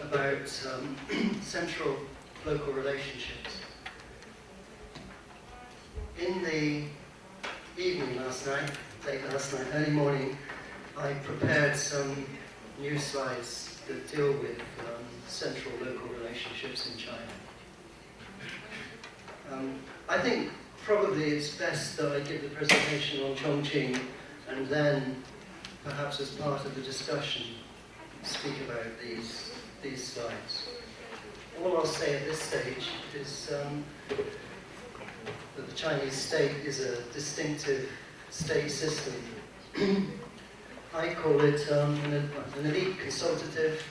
about central local relationships. In the evening last night, early morning, I prepared some new slides that deal with central local relationships in China. I think probably it's best that I give the presentation on Chongqing and then, perhaps as part of the discussion, speak about these slides. All I'll say at this stage is that the Chinese state is a distinctive state system. I call it an elite consultative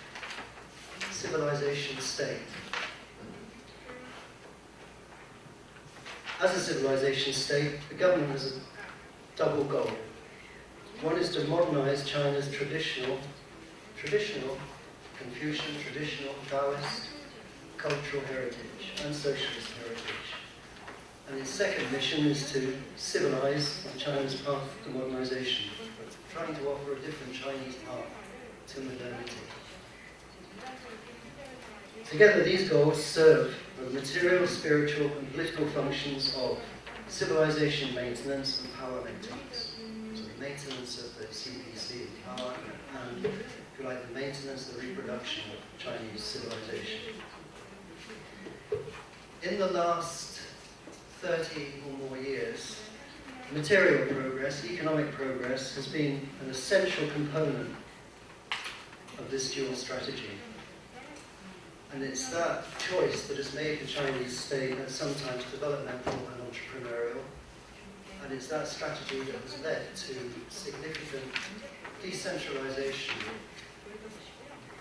civilization state. As a civilization state, the government has a double goal. One is to modernize China's traditional Confucian, traditional Taoist cultural heritage and socialist heritage. And its second mission is to civilize China's path to modernization, trying to offer a different Chinese path to modernity. Together, these goals serve the material, spiritual, and political functions of civilization maintenance and power maintenance. So the maintenance of the CPC and power, and, if you like, the maintenance and reproduction of Chinese civilization. In the last 30 or more years, material progress, economic progress, has been an essential component of this dual strategy. And it's that choice that has made the Chinese state sometimes developmental and entrepreneurial. And it's that strategy that has led to significant decentralization,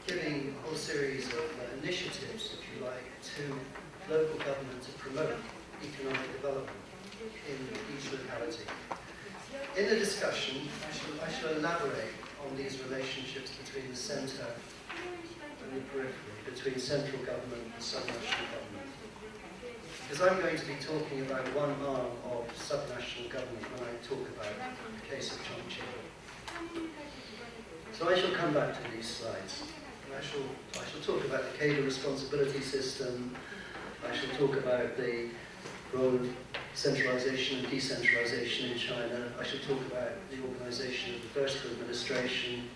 giving a whole series of initiatives, if you like, to local government to promote economic development in each locality. In the discussion, I shall elaborate on these relationships between the centre and the periphery, between central government and subnational government. Because I'm going to be talking about one arm of subnational government when I talk about the case of Chongqing. So I shall come back to these slides. And I shall talk about the cadre responsibility system. I shall talk about the role of centralization and decentralization in China. I shall talk about the organization of the vertical administration.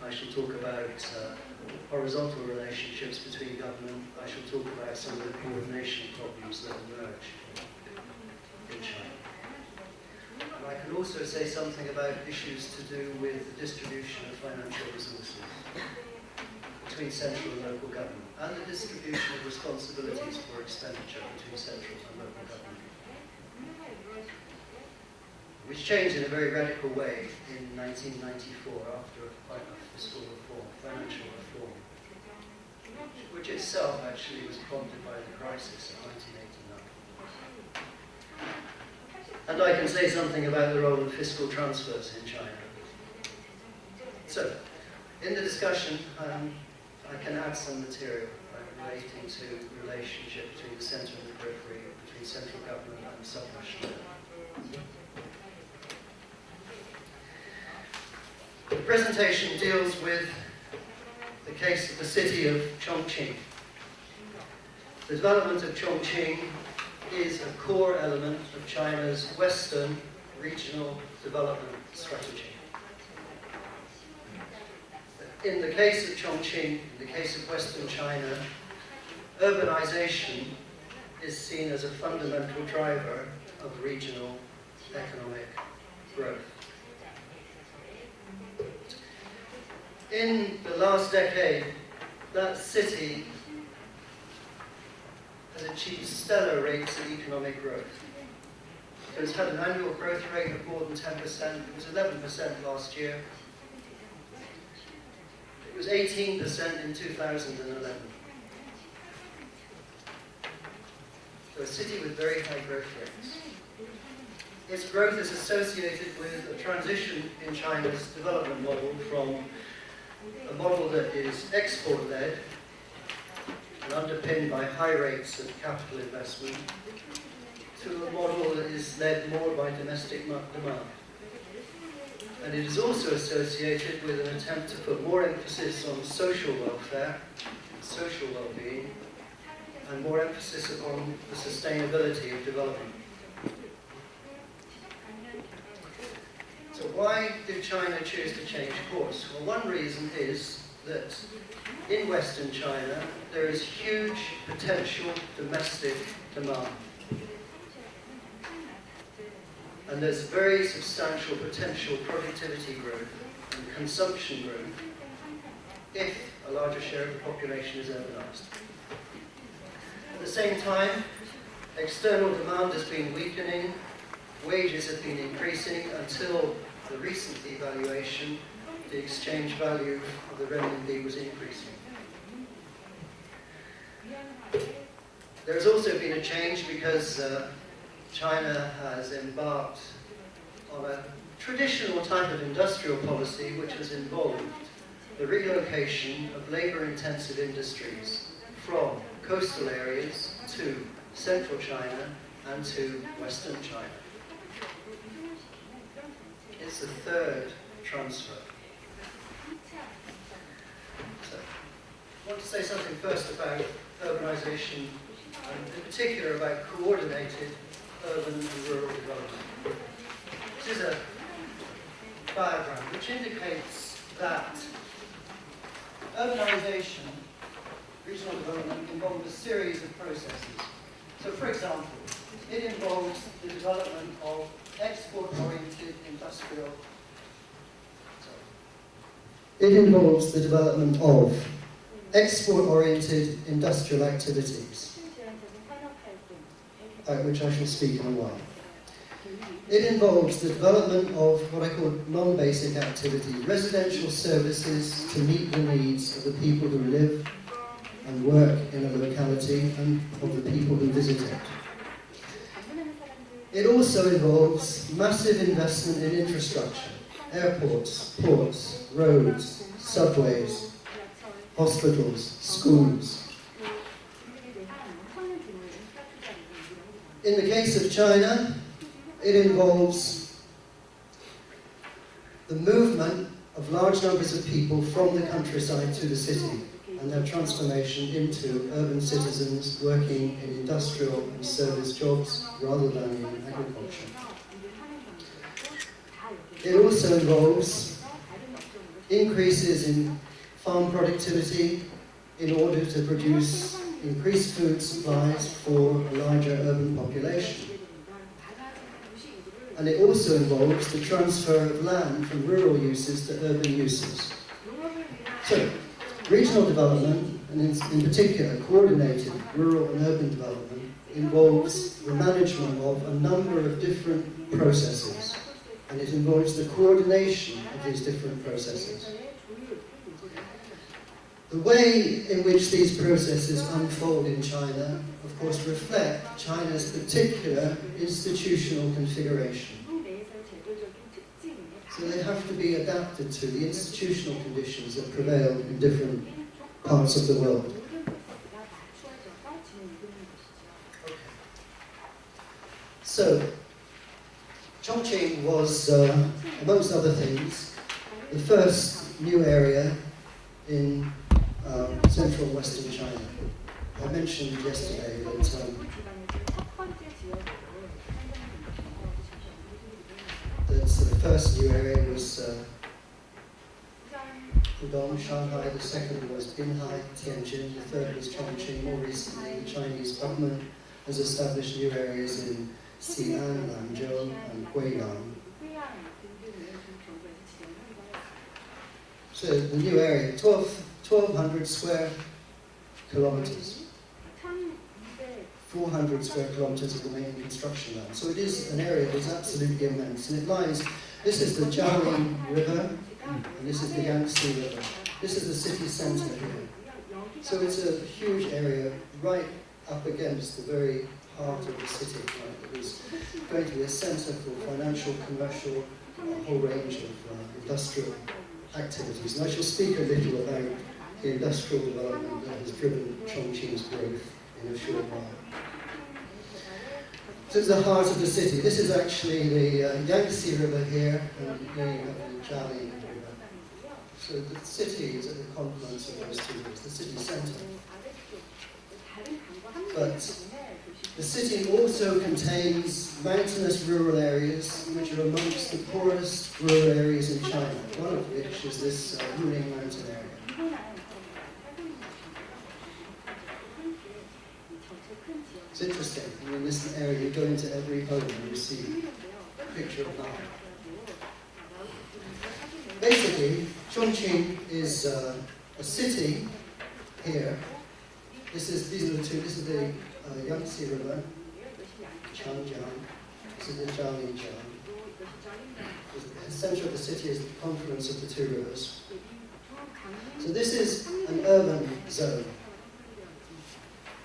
I shall talk about horizontal relationships between government. I shall talk about some of the coordination problems that emerge in China. And I can also say something about issues to do with the distribution of financial resources between central and local government, and the distribution of responsibilities for expenditure between central and local government, which changed in a very radical way in 1994 after quite a fiscal reform, financial reform, which itself actually was prompted by the crisis of 1989. And I can say something about the role of fiscal transfers in China. So, in the discussion, I can add some material relating to the relationship between the centre and the periphery, between central government and subnational government. The presentation deals with the case of the city of Chongqing. The development of Chongqing is a core element of China's Western regional development strategy. In the case of Chongqing, in the case of Western China, urbanization is seen as a fundamental driver of regional economic growth. In the last decade, that city has achieved stellar rates of economic growth. So it's had an annual growth rate of more than 10%. It was 11% last year. It was 18% in 2011. So a city with very high growth rates. Its growth is associated with a transition in China's development model from a model that is export-led and underpinned by high rates of capital investment to a model that is led more by domestic demand. And it is also associated with an attempt to put more emphasis on social welfare, social well-being, and more emphasis upon the sustainability of development. So why did China choose to change course? Well, one reason is that in Western China there is huge potential domestic demand. And there's very substantial potential productivity growth and consumption growth if a larger share of the population is urbanized. At the same time, external demand has been weakening, wages have been increasing until the recent devaluation, the exchange value of the renminbi was increasing. There has also been a change because China has embarked on a traditional type of industrial policy which has involved the relocation of labor-intensive industries from coastal areas to central China and to western China. It's the third transfer. So, I want to say something first about urbanization, and in particular about coordinated urban and rural development. This is a diagram which indicates that urbanization, regional development, involves a series of processes. So, for example, it involves the development of export-oriented industrial. It involves the development of export-oriented industrial activities, which I shall speak in a while. It involves the development of what I call non-basic activity, residential services to meet the needs of the people who live and work in a locality and of the people who visit it. It also involves massive investment in infrastructure, airports, ports, roads, subways, hospitals, schools. In the case of China, it involves the movement of large numbers of people from the countryside to the city and their transformation into urban citizens working in industrial and service jobs rather than in agriculture. It also involves increases in farm productivity in order to produce increased food supplies for a larger urban population. And it also involves the transfer of land from rural uses to urban uses. So, regional development, and in particular coordinated rural and urban development, involves the management of a number of different processes, and it involves the coordination of these different processes. The way in which these processes unfold in China, of course, reflect China's particular institutional configuration. So they have to be adapted to the institutional conditions that prevail in different parts of the world. Okay. So, Chongqing was, amongst other things, the first new area in central and western China. I mentioned yesterday that the first new area was Pudong, Shanghai, the second was Binhai, Tianjin, the third was Chongqing. More recently, the Chinese government has established new areas in Xi'an, Lanzhou, and Guiyang. So the new area, 1,200 square kilometers. 400 square kilometers of the main construction land. So it is an area that is absolutely immense. And it lies, this is the Jialing River, and this is the Yangtze River. This is the city centre here. So it's a huge area right up against the very heart of the city. Right? It is going to be a centre for financial, commercial, a whole range of industrial activities. And I shall speak a little about the industrial development that has driven Chongqing's growth in a short while. to the heart of the city. This is actually the Yangtze River here, and here you have the Jialing River. So the city is at the confluence of those two rivers, the city centre. But the city also contains mountainous rural areas, which are amongst the poorest rural areas in China, one of which is this Ruling Mountain area. It's interesting. In this area, you go into every home and you see a picture of that. Basically, Chongqing is a city here. These are the two. This is the Yangtze River, Changjiang. This is the Jialing. The center of the city is the confluence of the two rivers. So this is an urban zone.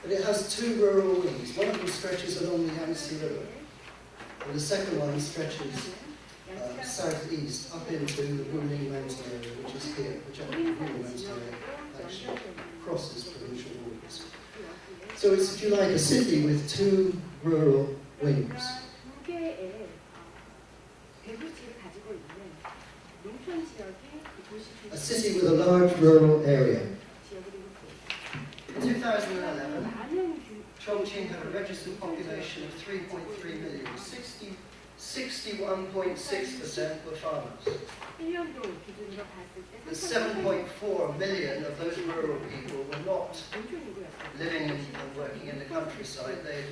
But it has two rural wings. One of them stretches along the Yangtze River, and the second one stretches southeast up into the Ruling Mountain area, which is here. The Ruling Mountain area actually crosses provincial borders. So it's, if you like, a city with two rural wings. A city with a large rural area. In 2011, Chongqing had a registered population of 3.3 million. 61.6% were farmers. The 7.4 million of those rural people were not living and working in the countryside. They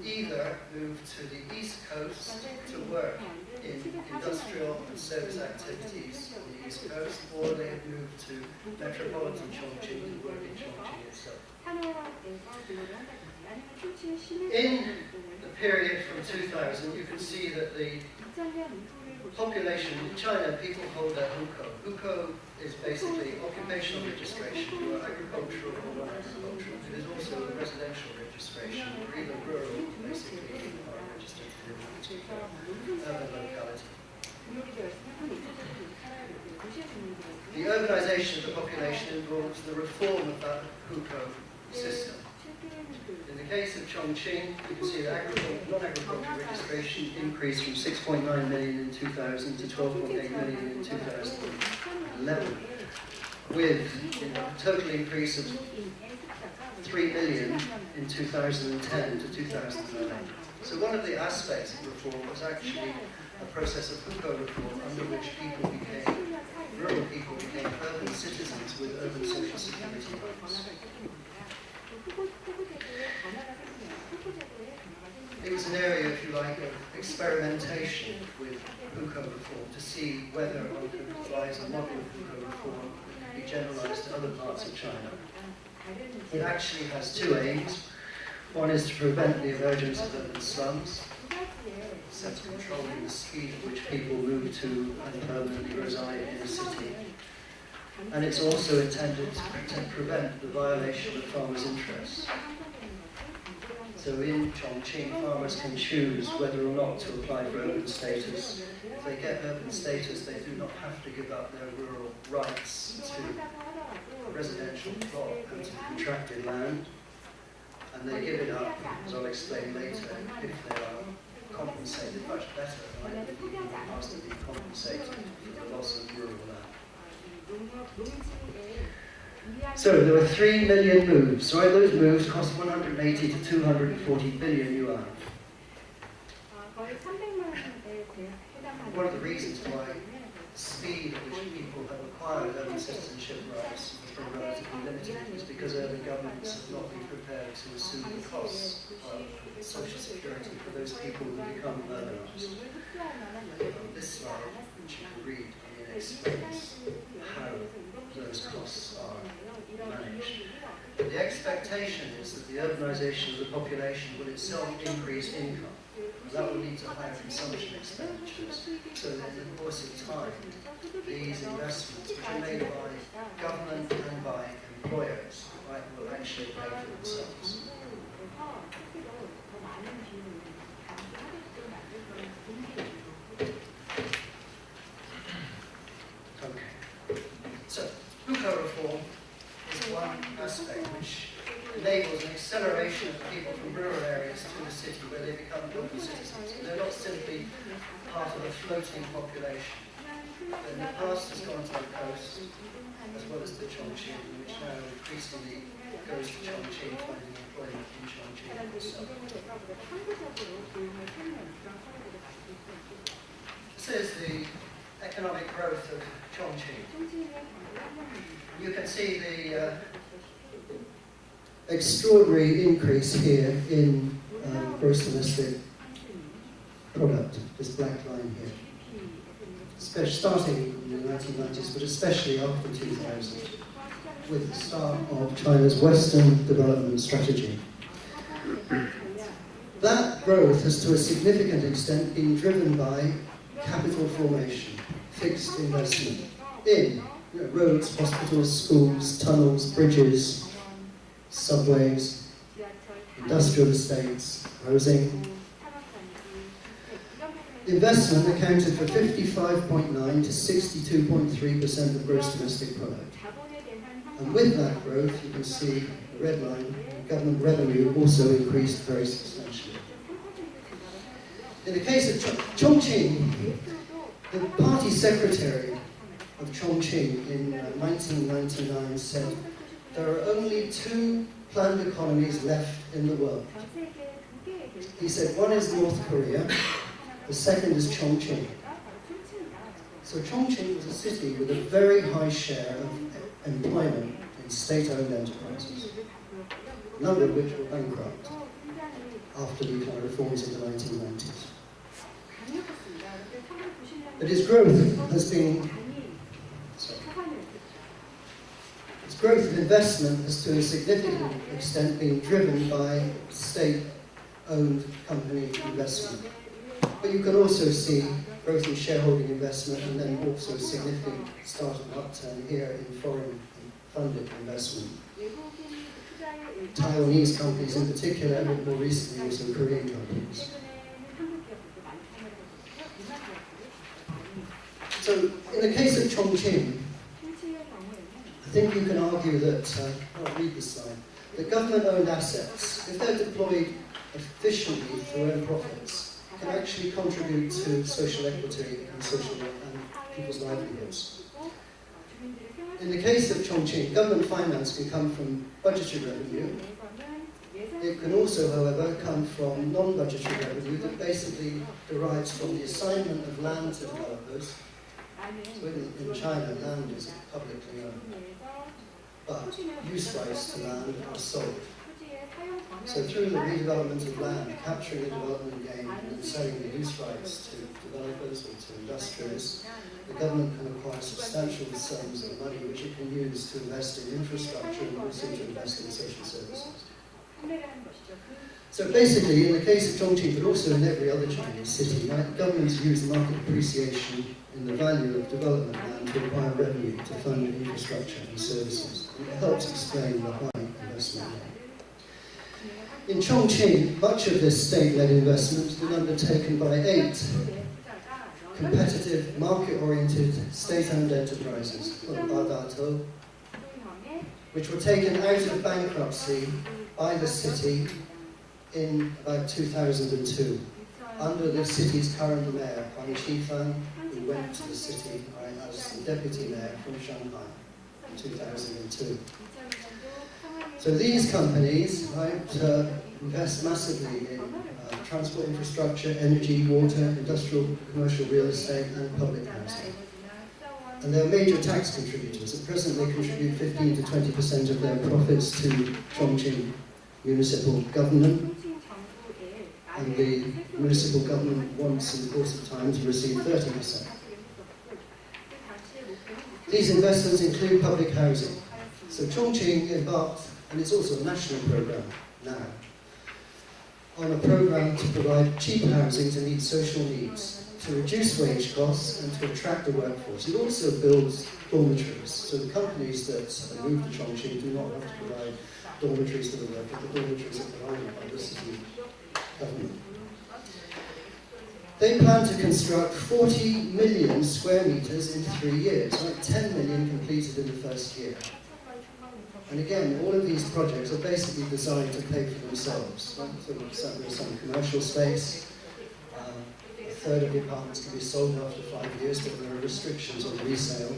either moved to the East Coast to work in industrial and service activities on the East Coast, or they had moved to metropolitan Chongqing to work in Chongqing itself. In the period from 2000, you can see that the population in China, people hold their hukou. Hukou is basically occupational registration, or agricultural or non-agricultural. It is also a residential registration, or even rural, basically, are registered for a particular urban locality. The urbanization of the population involves the reform of that hukou system. In the case of Chongqing, you can see that non-agricultural registration increased from 6.9 million in 2000 to 12.8 million in 2011, with a total increase of 3 million in 2010 to 2011. So one of the aspects of reform was actually a process of hukou reform under which rural people became urban citizens with urban social security rights. It was an area, if you like, of experimentation with hukou reform to see whether one could devise a model of hukou reform that could be generalized to other parts of China. It actually has two aims. One is to prevent the emergence of urban slums, sense of controlling the speed at which people move to and permanently reside in a city. And it's also intended to prevent the violation of farmers' interests. So in Chongqing, farmers can choose whether or not to apply for urban status. If they get urban status, they do not have to give up their rural rights to a residential plot and to contracted land. And they give it up, as I'll explain later, if they are compensated much better than people who must have been compensated for the loss of rural land. So there were 3 million moves, right? Those moves cost 180 to 240 billion yuan. One of the reasons why the speed at which people have acquired urban citizenship rights has been relatively limited is because urban governments have not been prepared to assume the costs of social security for those people who become urbanized. This slide, which you can read, explains how those costs are managed. The expectation is that the urbanization of the population will itself increase income. And that will lead to higher consumption expenditures. So that in the course of time, these investments, which are made by government and by employers, right, will actually pay for themselves. Okay. So, hukou reform is one aspect which enables an acceleration of people from rural areas to the city where they become local citizens. They're not simply part of a floating population. But in the past has gone to the coast, as well as to Chongqing, which now increasingly goes to Chongqing, finding employment in Chongqing itself. This is the economic growth of Chongqing. You can see the extraordinary increase here in gross domestic product, this black line here. Starting in the 1990s, but especially after 2000, with the start of China's Western development strategy. That growth has to a significant extent been driven by capital formation, fixed investment in roads, hospitals, schools, tunnels, bridges, subways, industrial estates, housing. Investment accounted for 55.9 to 62.3% of gross domestic product. And with that growth, you can see the red line, government revenue also increased very substantially. In the case of Chongqing, the party secretary of Chongqing in 1999 said, there are only 2 planned economies left in the world. He said, one is North Korea, the second is Chongqing. So Chongqing was a city with a very high share of employment in state-owned enterprises, a number of which were bankrupt after the economic reforms of the 1990s. But its growth has been, its growth of investment has to a significant extent been driven by state-owned company investment. But you can also see growth in shareholding investment and then also a significant start of upturn here in foreign funded investment. Taiwanese companies in particular, and more recently also Korean companies. So in the case of Chongqing, I think you can argue that, I'll read this slide, that government-owned assets, if they're deployed efficiently through own profits, can actually contribute to social equity and people's livelihoods. In the case of Chongqing, government finance can come from budgetary revenue. It can also, however, come from non-budgetary revenue that basically derives from the assignment of land to developers. So in China, land is publicly owned, but use rights to land are sold. So through the redevelopment of land, capturing the development gain and selling the use rights to developers or to industrialists, the government can acquire substantial sums of money which it can use to invest in infrastructure and also to invest in social services. So basically, in the case of Chongqing, but also in every other Chinese city, governments use market appreciation in the value of development land to acquire revenue to fund infrastructure and services. And it helps explain the high investment rate. In Chongqing, much of this state-led investment has been undertaken by 8 competitive, market-oriented, state-owned enterprises, which were taken out of bankruptcy by the city in about 2002, under the city's current mayor, Huang Qifan, who went to the city as the deputy mayor from Shanghai in 2002. So these companies invest massively in transport infrastructure, energy, water, industrial, commercial real estate, and public housing. And they're major tax contributors. At present, they contribute 15 to 20% of their profits to Chongqing municipal government. And the municipal government wants, in the course of time, to receive 30%. These investments include public housing. So Chongqing embarked, and it's also a national program now, on a program to provide cheap housing to meet social needs, to reduce wage costs and to attract the workforce. It also builds dormitories. So the companies that move to Chongqing do not have to provide dormitories to the workers. The dormitories are provided by the city government. They plan to construct 40 million square meters in 3 years, like 10 million completed in the first year. And again, all of these projects are basically designed to pay for themselves. Right? So there's some commercial space. A third of the apartments can be sold after 5 years, but there are restrictions on resale.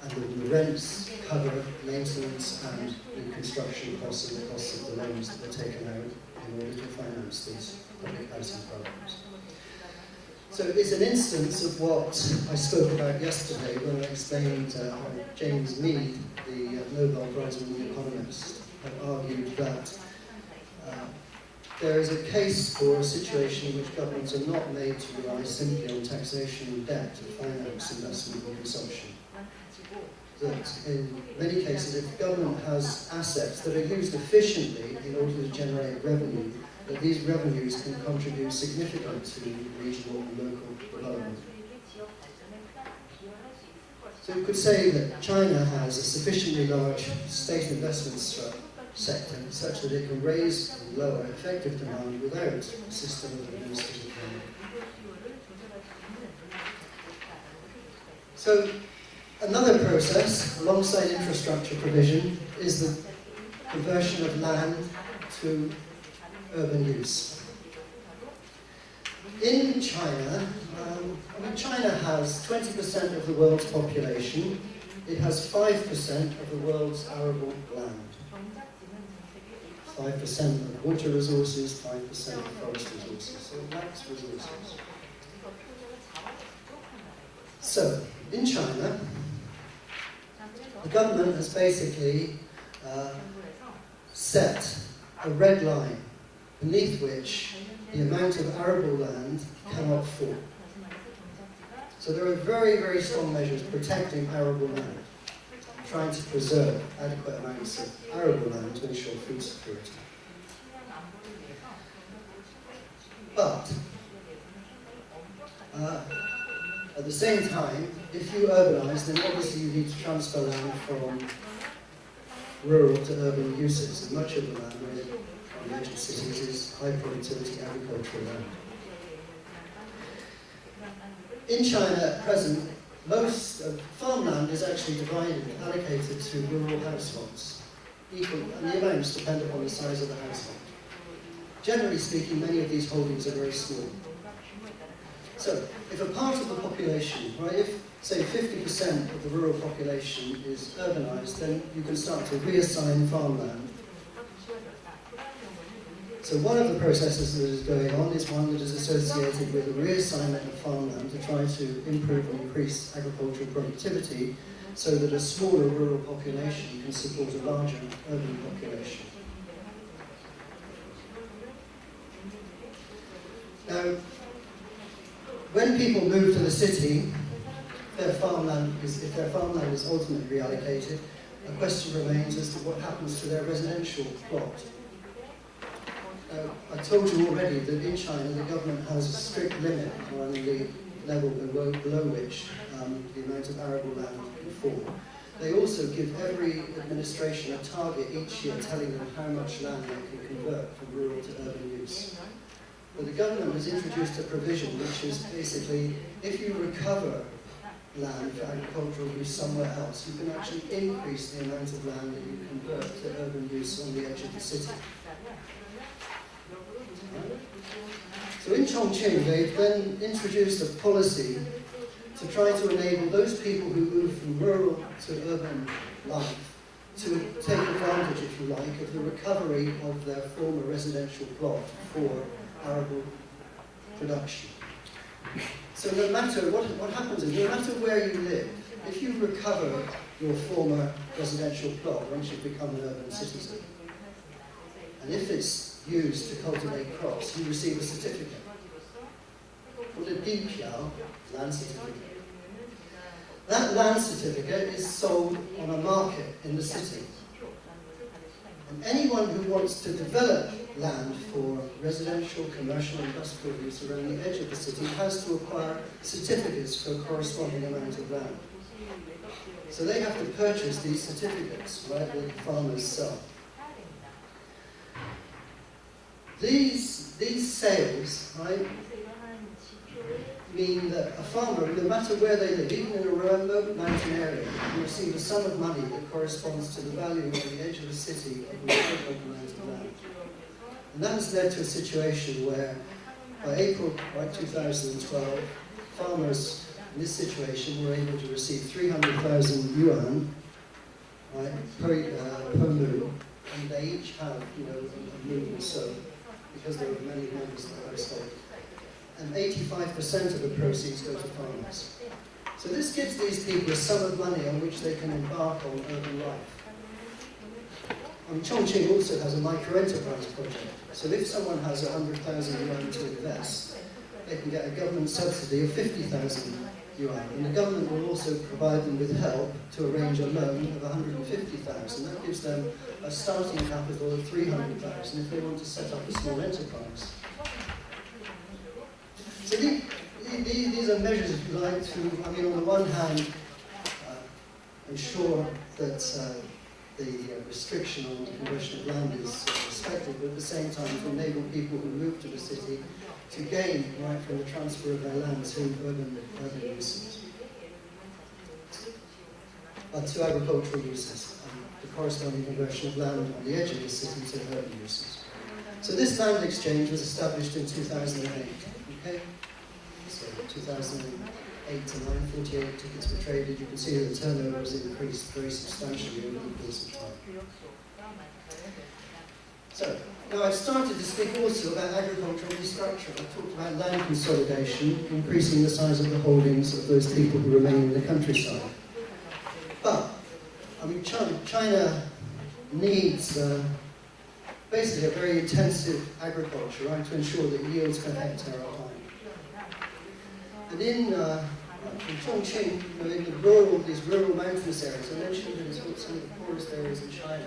And the rents cover maintenance and the construction costs and the costs of the loans that are taken out in order to finance these public housing programs. So it's an instance of what I spoke about yesterday when I explained how James Mead, the Nobel Prize-winning economist, had argued that there is a case for a situation in which governments are not made to rely simply on taxation and debt to finance investment and consumption. That in many cases, if government has assets that are used efficiently in order to generate revenue, that these revenues can contribute significantly to regional and local development. So you could say that China has a sufficiently large state investment sector such that it can raise and lower effective demand without a system of administrative planning. So another process, alongside infrastructure provision, is the conversion of land to urban use. In China, China has 20% of the world's population. It has 5% of the world's arable land. 5% of water resources, 5% of forest resources. So it lacks resources. So, in China, the government has basically set a red line beneath which the amount of arable land cannot fall. So there are very, very strong measures protecting arable land, trying to preserve adequate amounts of arable land to ensure food security. But at the same time, if you urbanize, then obviously you need to transfer land from rural to urban uses, and much of the land in major cities is high productivity agricultural land. In China at present, most farmland is actually divided, allocated to rural households, equal, and the amounts depend upon the size of the household. Generally speaking, many of these holdings are very small. So, if a part of the population, right, if say 50% of the rural population is urbanized, then you can start to reassign farmland. So one of the processes that is going on is one that is associated with a reassignment of farmland to try to improve and increase agricultural productivity so that a smaller rural population can support a larger urban population. Now, when people move to the city, if their farmland is ultimately reallocated, a question remains as to what happens to their residential plot. I told you already that in China the government has a strict limit on the level below which the amount of arable land can fall. They also give every administration a target each year telling them how much land they can convert from rural to urban use. But the government has introduced a provision which is basically, if you recover land for agricultural use somewhere else, you can actually increase the amount of land that you convert to urban use on the edge of the city. So in Chongqing, they've then introduced a policy to try to enable those people who move from rural to urban life to take advantage, if you like, of the recovery of their former residential plot for arable production. So no matter what happens is, no matter where you live, if you recover your former residential plot once you've become an urban citizen, and if it's used to cultivate crops, you receive a certificate called a Dipiao land certificate. That land certificate is sold on a market in the city. And anyone who wants to develop land for residential, commercial, industrial use around the edge of the city has to acquire certificates for a corresponding amount of land. So they have to purchase these certificates, right, that the farmers sell. These sales, right, mean that a farmer, no matter where they live, even in a remote mountain area, can receive a sum of money that corresponds to the value on the edge of the city of an equivalent amount of land. And that has led to a situation where, by April 2012, farmers in this situation were able to receive 300,000 yuan, right, per moon, and they each have, a moon or so, because there are many members of the household. And 85% of the proceeds go to farmers. So this gives these people a sum of money on which they can embark on urban life. Chongqing also has a micro-enterprise project. So if someone has 100,000 yuan to invest, they can get a government subsidy of 50,000 yuan. And the government will also provide them with help to arrange a loan of 150,000. That gives them a starting capital of 300,000 if they want to set up a small enterprise. So these are measures, if you like, to, on the one hand, ensure that the restriction on the conversion of land is respected, but at the same time to enable people who move to the city to gain right from the transfer of their land to urban uses, to agricultural uses, and the corresponding conversion of land on the edge of the city to urban uses. So this land exchange was established in 2008. Okay? So 2008 to 948 tickets were traded. You can see that the turnover has increased very substantially over the course of time. So, now I've started to speak also about agricultural restructure. I've talked about land consolidation, increasing the size of the holdings of those people who remain in the countryside. But, China needs basically a very intensive agriculture, right, to ensure that yields per hectare are high. And in Chongqing, in these rural mountainous areas, I mentioned that it's some of the poorest areas in China.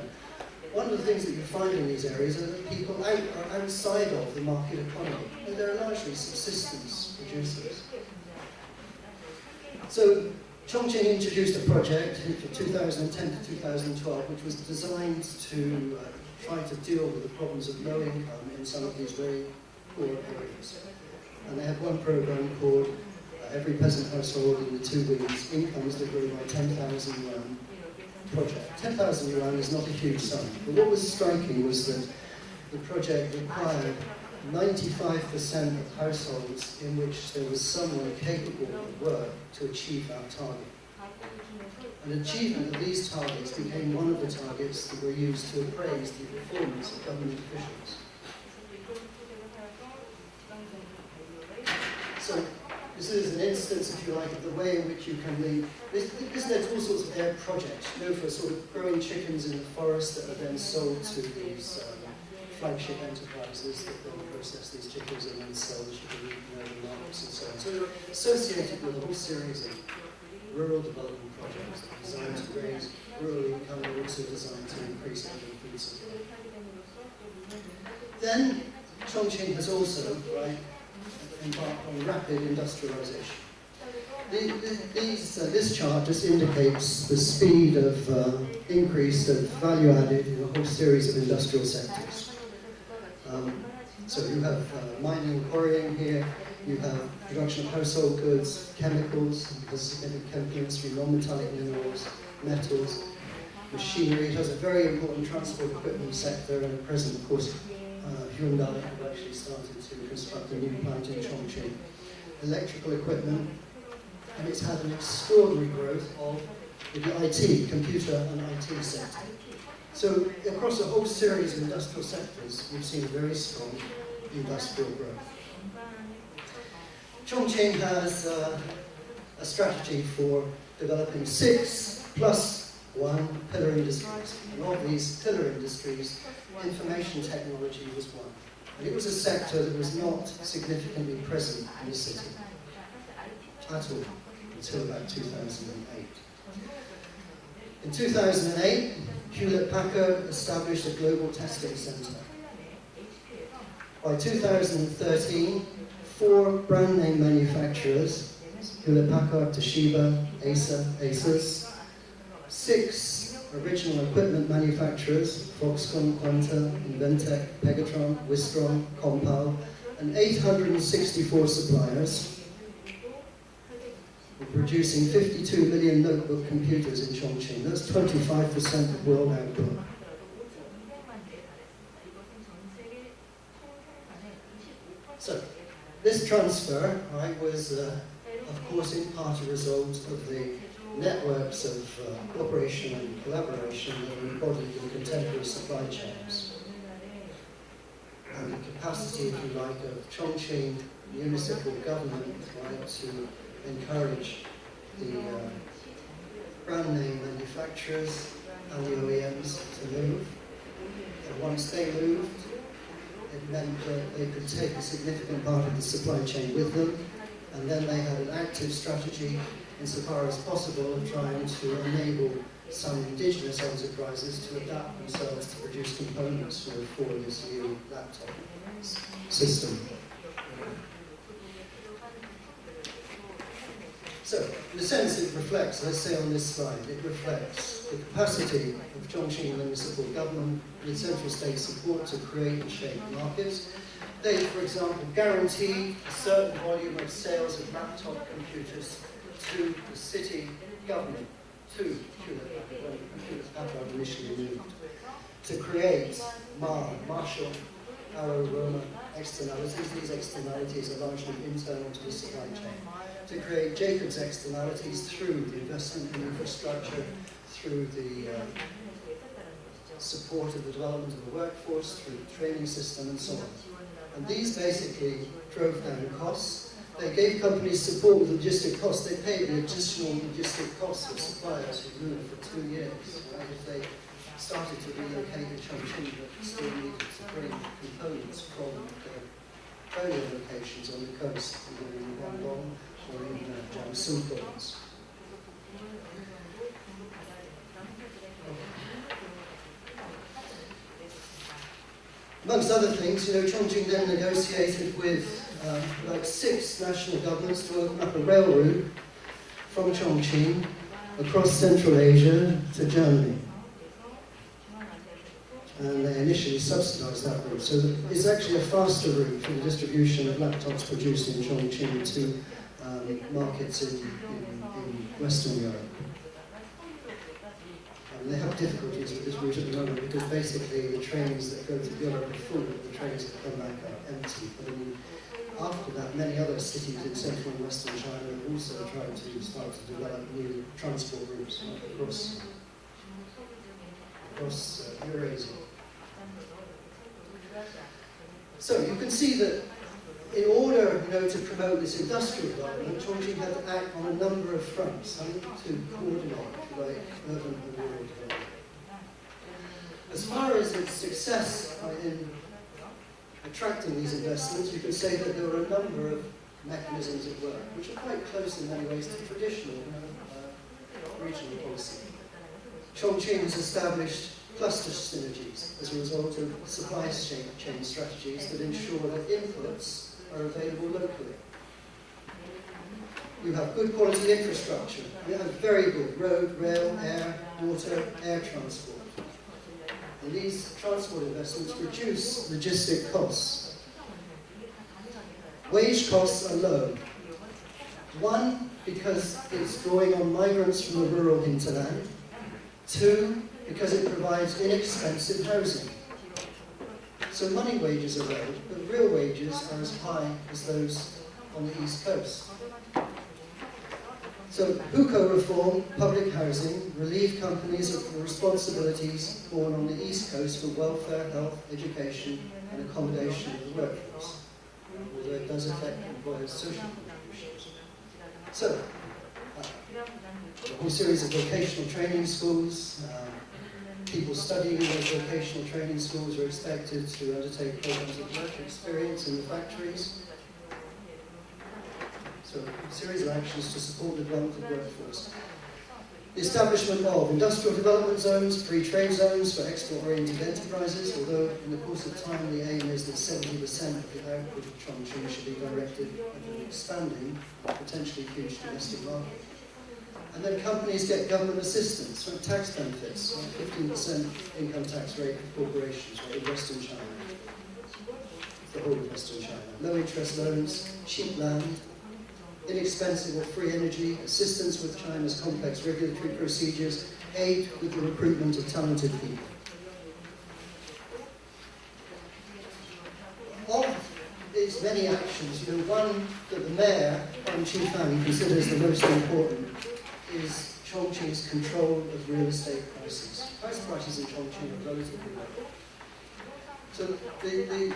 One of the things that you find in these areas are that people are outside of the market economy, and they're largely subsistence producers. So Chongqing introduced a project from 2010 to 2012, which was designed to try to deal with the problems of low income in some of these very poor areas. And they have one program called Every Peasant Household in the Two Wings, Incomes That Grow by 10,000 Yuan project. 10,000 yuan is not a huge sum, but what was striking was that the project required 95% of households in which there was someone capable of work to achieve that target. And achievement of these targets became one of the targets that were used to appraise the performance of government officials. So this is an instance, if you like, of the way in which you can lead. This led to all sorts of air projects, for sort of growing chickens in the forest that are then sold to these flagship enterprises that then process these chickens and then sell the chicken in urban markets and so on. So they're associated with a whole series of rural development projects that are designed to raise rural income and also designed to increase urban food supply. Then Chongqing has also, embarked on rapid industrialization. This chart just indicates the speed of increase of value added in a whole series of industrial sectors. So you have mining and quarrying here, you have production of household goods, chemicals, because significant chemical industry, non-metallic minerals, metals, machinery. It has a very important transport equipment sector, and at present, of course, Hyundai have actually started to construct a new plant in Chongqing. Electrical equipment, and it's had an extraordinary growth of the IT, computer and IT sector. So across a whole series of industrial sectors, we've seen very strong industrial growth. Chongqing has a strategy for developing 6+1 pillar industries. And of these pillar industries, information technology was one. And it was a sector that was not significantly present in the city at all until about 2008. In 2008, Hewlett-Packard established a global testing center. By 2013, 4 brand name manufacturers, Hewlett-Packard, Toshiba, Asus, 6 original equipment manufacturers, Foxconn, Quanta, Inventec, Pegatron, Wistron, Compal, and 864 suppliers, We're producing 52 million notebook computers in Chongqing. That's 25% of world output. So, this transfer, right, was, of course, in part a result of the networks of cooperation and collaboration that are embodied in contemporary supply chains. And the capacity, if you like, of Chongqing municipal government, right, to encourage the brand name manufacturers and the OEMs to move. And once they moved, it meant that they could take a significant part of the supply chain with them, and then they had an active strategy insofar as possible of trying to enable some indigenous enterprises to adapt themselves to produce components for this new laptop system. So, in a sense, it reflects, let's say on this slide, it reflects the capacity of Chongqing municipal government with central state support to create and shape markets. They, for example, guarantee a certain volume of sales of laptop computers to the city government, to when Hewlett-Packard initially moved, to create Marshall, Arrow, Roma externalities. These externalities are largely internal to the supply chain. To create Jacobs externalities through the investment in infrastructure, through the support of the development of the workforce, through the training system and so on. And these basically drove down costs. They gave companies support with logistic costs. They paid the additional logistic costs of suppliers who moved for 2 years. Right? If they started to relocate to Chongqing, but still needed to bring components from their earlier locations on the coast, either in Guangdong or in Jiangsu province. Amongst other things, Chongqing then negotiated with like 6 national governments to open up a rail route from Chongqing across Central Asia to Germany. And they initially subsidized that route. So it's actually a faster route for the distribution of laptops produced in Chongqing to markets in Western Europe. And they have difficulties with this route at the moment because basically the trains that go to Europe are full, the trains that come back are empty. But after that, many other cities in central and western China have also tried to start to develop new transport routes across Eurasia. So you can see that in order, to promote this industrial development, Chongqing had to act on a number of fronts to coordinate, urban and rural development. As far as its success in attracting these investments, you can say that there were a number of mechanisms at work, which are quite close in many ways to traditional regional policy. Chongqing has established cluster synergies as a result of supply chain strategies that ensure that inputs are available locally. You have good quality infrastructure. You have very good road, rail, air, water, air transport. And these transport investments reduce logistic costs. Wage costs are low. 1, because it's drawing on migrants from the rural hinterland. 2, because it provides inexpensive housing. So money wages are low, but real wages are as high as those on the East Coast. So hukou reform, public housing, relieve companies of the responsibilities borne on the East Coast for welfare, health, education, and accommodation of the workforce, although it does affect employers' social contributions. So, a whole series of vocational training schools. People studying in those vocational training schools are expected to undertake programs of work experience in the factories. So a series of actions to support the development of the workforce. The establishment of industrial development zones, free trade zones for export-oriented enterprises, although in the course of time the aim is that 70% of the output of Chongqing should be directed at an expanding, potentially huge domestic market. And then companies get government assistance from tax benefits, 15% income tax rate for corporations in Western China, the whole of Western China. Low interest loans, cheap land, inexpensive or free energy, assistance with China's complex regulatory procedures, aid with the recruitment of talented people. Of these many actions, one that the mayor, Huang Qifang, considers the most important is Chongqing's control of real estate prices. House prices in Chongqing are relatively low. So the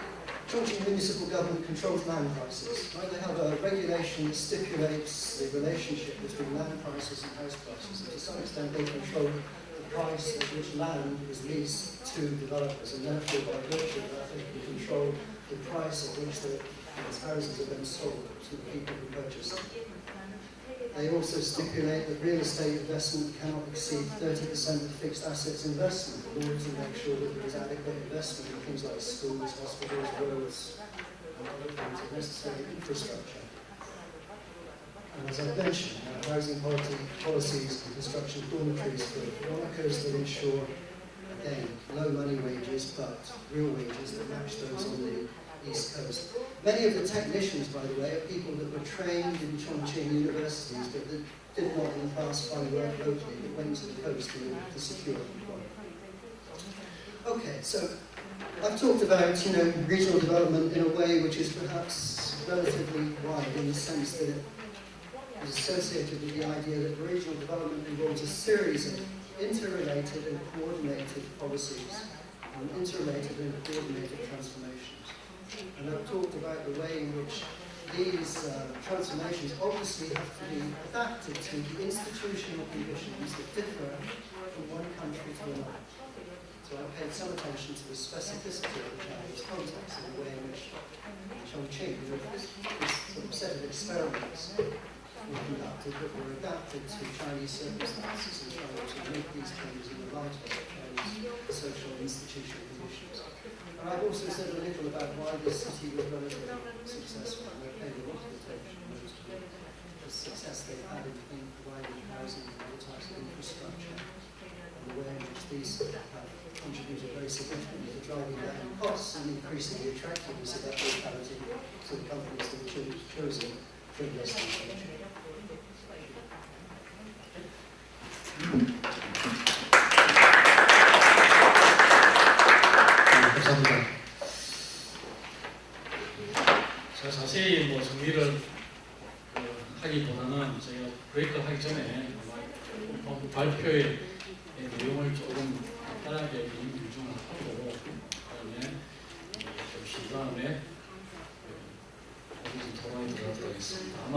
Chongqing municipal government controls land prices. Right? They have a regulation that stipulates the relationship between land prices and house prices. And to some extent, they control the price at which land is leased to developers. And therefore, by virtue of that, they can control the price at which those houses are then sold to the people who purchase them. They also stipulate that real estate investment cannot exceed 30% of fixed assets investment in order to make sure that there is adequate investment in things like schools, hospitals, roads, and other things of necessary infrastructure. And as I mentioned, housing policies and construction dormitories for workers that ensure, again, low money wages, but real wages that match those on the East Coast. Many of the technicians, by the way, are people that were trained in Chongqing universities, but that did not in the past find work locally, but went to the coast in order to secure employment. Okay, so I've talked about regional development in a way which is perhaps relatively wide in the sense that it is associated with the idea that regional development involves a series of interrelated and coordinated policies and interrelated and coordinated transformations. And I've talked about the way in which these transformations obviously have to be adapted to the institutional conditions that differ from one country to another. So I paid some attention to the specificity of the Chinese context and the way in which Chongqing, this sort of set of experiments were conducted that were adapted to Chinese circumstances and trying to make these changes in the light of Chinese social and institutional conditions. And I've also said a little about why this city was relatively successful, and they're paying a lot of attention to the success they've had in providing housing and other types of infrastructure, and the way in which these have contributed very significantly to driving down costs and increasing the attractiveness of that locality to the companies that were chosen for investing in China. 감사합니다. 제가 자세히 정리를 하기보다는 제가 브레이크를 하기 전에 발표의 내용을 조금 간단하게 인중을 하고 그다음에 토론에 들어가도록 하겠습니다. 아마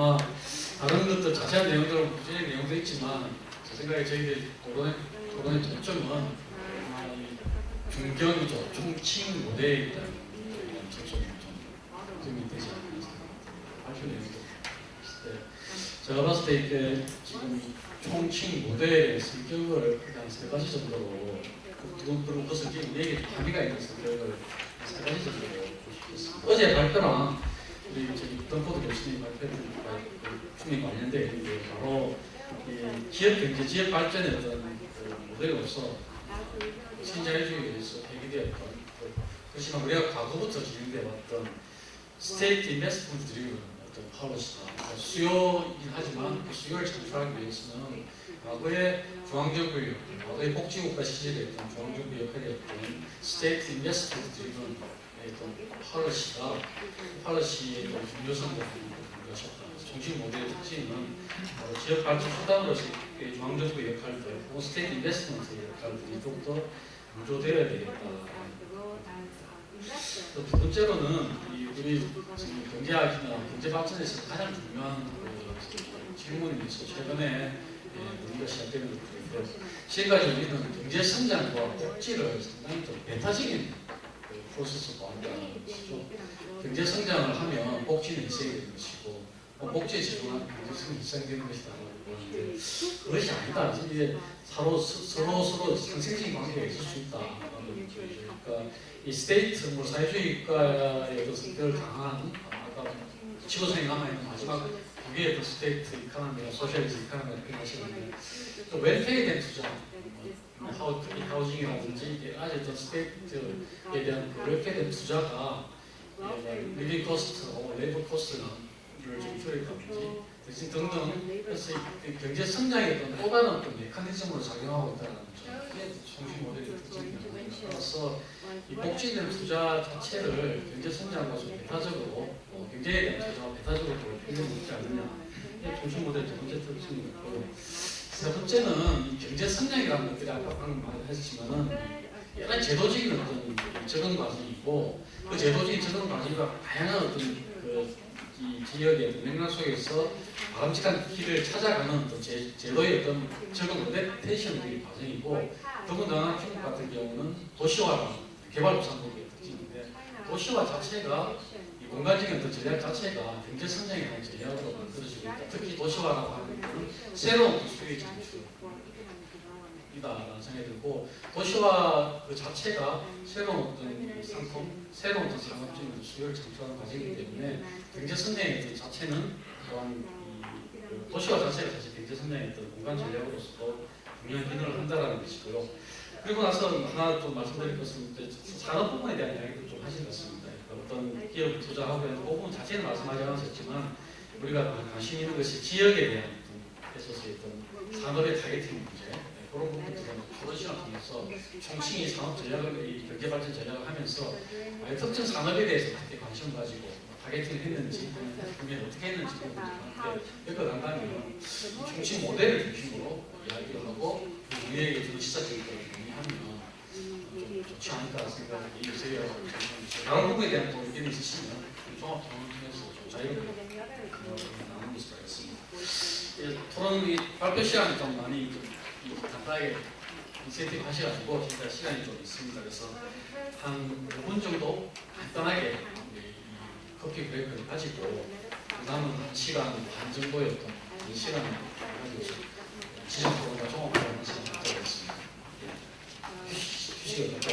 다른 것들 자세한 내용들은 구체적인 내용도 있지만 제 생각에 저희들 토론의 초점은 중견이죠. 총칭 모델에 일단 초점이 좀 되지 않나 발표 내용도 있을 때 제가 봤을 때 이렇게 지금 이 총칭 모델의 성격을 한 3가지 정도로 그리고 그것을 지금 내게 함의가 있는 성격을 3가지 정도로 보시겠습니다. 어제 발표랑 우리 저기 던포드 교수님 발표는 충분히 관련되어 있는데 바로 기업 경제, 지역 발전의 어떤 모델로서 신자유주의에 의해서 배기되었던 그렇지만 우리가 과거부터 진행되어왔던 스테이트 인베스트먼트 드리븐 어떤 폴리시나 수요이긴 하지만 그 수요를 창출하기 위해서는 과거의 중앙정부, 과거의 복지국가 시절에 있던 중앙정부 역할이었던 스테이트 인베스트먼트 드리븐 어떤 폴리시의 중요성을 것이었다. 정식 모델의 특징은 지역 발전 수단으로서의 중앙정부 역할들, 혹은 스테이트 인베스트먼트 역할들이 좀 더 강조되어야 되겠다. 또 두 번째로는 우리 지금 경제학이나 경제 발전에서 가장 중요한 질문이 있어 최근에 우리가 시작되는 것들인데 지금까지 우리는 경제 성장과 복지를 상당히 좀 배타적인 프로세스로 보았다는 것이죠. 경제 성장을 하면 복지는 희생이 되는 것이고 복지에 집중하면 경제성이 희생되는 것이다. 보는데 그것이 아니다. 이제 서로 상생적인 관계가 있을 수 있다. 그러니까 이 스테이트, 사회주의 국가의 어떤 성격을 강한 아까 지구상에 남아있는 마지막 두 개의 스테이트 이코노미와 소셜리즘 이코노미가 표현하시는데 또 웰페어에 대한 투자, 하우징이라든지 아주 어떤 스테이트에 대한 웰페어에 대한 투자가 리빙 코스트, 레이버 코스트를 좀 줄일다든지 등등. 그래서 이 경제 성장의 어떤 또 다른 어떤 메커니즘으로 작용하고 있다는 점, 이게 정신 모델의 특징입니다. 따라서 이 복지된 투자 자체를 경제 성장과 좀 배타적으로 경제에 대한 투자와 배타적으로 보여주는 게 있지 않느냐. 이게 정신 모델의 두 번째 특징이고, 세 번째는 이 경제 성장이라는 것들이 아까 방금 말했지만은 여러 제도적인 어떤 적응 과정이고, 그 제도적인 적응 과정과 다양한 어떤 이 지역의 어떤 맥락 속에서 바람직한 길을 찾아가는 어떤 제도의 어떤 적응 어댑테이션의 과정이고, 더군다나 중국 같은 경우는 도시화 개발도상국의 특징인데, 도시화 자체가 이 공간적인 어떤 전략 자체가 경제 성장에 대한 전략으로 만들어지고 있다. 특히 도시화라고 하는 것은 새로운 수요의 창출이다라는 생각이 들고, 도시화 그 자체가 새로운 어떤 상품, 새로운 어떤 산업적인 수요를 창출하는 과정이기 때문에 경제 성장의 어떤 자체는 또한 이 도시화 자체가 사실 경제 성장의 어떤 공간 전략으로서도 중요한 기능을 한다라는 것이고요. 그리고 나서 하나 또 말씀드릴 것은 산업 부분에 대한 이야기도 좀 하신 것 같습니다. 어떤 기업을 투자하고 그 부분 자체는 말씀하지 않으셨지만 우리가 관심 있는 것이 지역에 대한 있어서의 어떤 산업의 타겟팅 문제, 그런 부분들은 포지션을 통해서 총칭이 산업 전략을, 경제 발전 전략을 하면서 특정 산업에 대해서 어떻게 관심을 가지고 타겟팅을 했는지, 그러면 어떻게 했는지 부분들을 엮어간다면 총칭 모델을 중심으로 이야기를 하고 우리에게 좀 시사적인 걸 정리하면 좀 좋지 않을까 생각이 드세요. 다른 부분에 대한 또 의견이 있으시면 종합 토론을 통해서 좀 자유롭게 나누는 것을 하겠습니다. 토론 발표 시간이 좀 많이 간단하게 인센티브 하셔가지고 진짜 시간이 좀 있습니다. 그래서 한 5분 정도 간단하게 커피 브레이크를 가지고 남은 1시간 반 정도의 어떤 시간을 가지고 지정 토론과 종합 토론을 진행하도록 하겠습니다. 휴식을 갖고